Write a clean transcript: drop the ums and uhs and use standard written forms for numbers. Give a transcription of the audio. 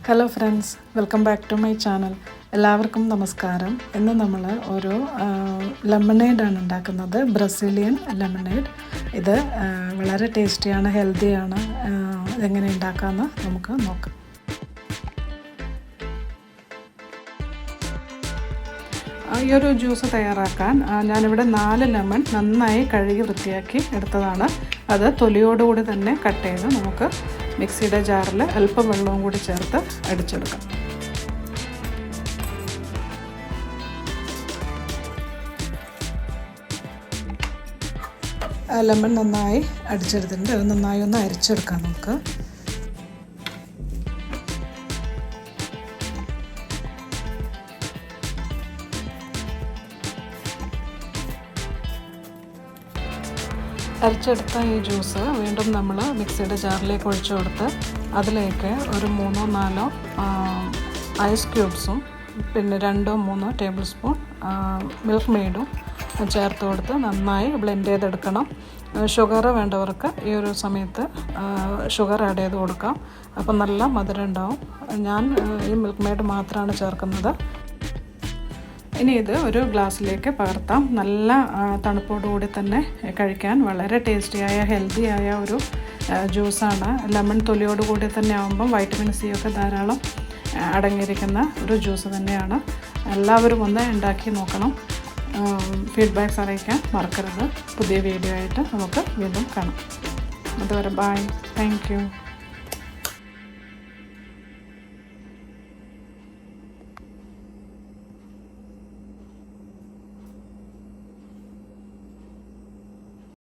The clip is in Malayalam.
Hello friends, welcome back to my channel. എല്ലാവർക്കും നമസ്കാരം. ഇന്ന് നമ്മൾ ഒരു ലെമണേഡാണ് ഉണ്ടാക്കുന്നത്, ബ്രസീലിയൻ ലെമണേഡ്. ഇത് വളരെ ടേസ്റ്റിയാണ്, ഹെൽത്തിയാണ്. ഇതെങ്ങനെ ഉണ്ടാക്കാമെന്ന് നമുക്ക് നോക്കാം. ഈ ഒരു ജ്യൂസ് തയ്യാറാക്കാൻ ഞാനിവിടെ 4 ലെമൺ നന്നായി കഴുകി വൃത്തിയാക്കി എടുത്തതാണ്. അത് തൊലിയോടുകൂടി തന്നെ കട്ട് ചെയ്ത് നമുക്ക് മിക്സിയുടെ ജാറിൽ അല്പം വെള്ളവും കൂടി ചേർത്ത് അടിച്ചെടുക്കാം. ലെമൺ നന്നായി അടിച്ചെടുത്തിട്ടുണ്ട്. അത് നന്നായി ഒന്ന് അരിച്ചെടുക്കാം നമുക്ക്. അരിച്ചെടുത്ത ഈ ജ്യൂസ് വീണ്ടും നമ്മൾ മിക്സിയുടെ ജാറിലേക്ക് ഒഴിച്ചു കൊടുത്ത് അതിലേക്ക് ഒരു 3-4 ഐസ് ക്യൂബ്സും പിന്നെ 2-3 ടേബിൾ സ്പൂൺ മിൽക്ക് മെയ്ഡും ചേർത്ത് കൊടുത്ത് നന്നായി ബ്ലെൻഡ് ചെയ്തെടുക്കണം. ഷുഗർ വേണ്ടവർക്ക് ഈ ഒരു സമയത്ത് ഷുഗർ ആഡ് ചെയ്ത് കൊടുക്കാം. അപ്പം നല്ല മധുരം ഉണ്ടാവും. ഞാൻ ഈ മിൽക്ക് മെയ്ഡ് മാത്രമാണ് ചേർക്കുന്നത്. ഇനി ഇത് ഒരു ഗ്ലാസ്സിലേക്ക് പകർത്താം. നല്ല തണുപ്പോടുകൂടി തന്നെ കഴിക്കാൻ വളരെ ടേസ്റ്റിയായ ഹെൽത്തിയായ ഒരു ജ്യൂസാണ്. ലെമൺ തൊലിയോടുകൂടി തന്നെ ആകുമ്പം വൈറ്റമിൻ സി ഒക്കെ ധാരാളം അടങ്ങിയിരിക്കുന്ന ഒരു ജ്യൂസ് തന്നെയാണ്. എല്ലാവരും ഒന്ന് ഉണ്ടാക്കി നോക്കണം. ഫീഡ്ബാക്ക്സ് അറിയിക്കാൻ മറക്കരുത്. പുതിയ വീഡിയോ ആയിട്ട് നമുക്ക് വീണ്ടും കാണാം. അതുവരെ ബൈ. Thank you.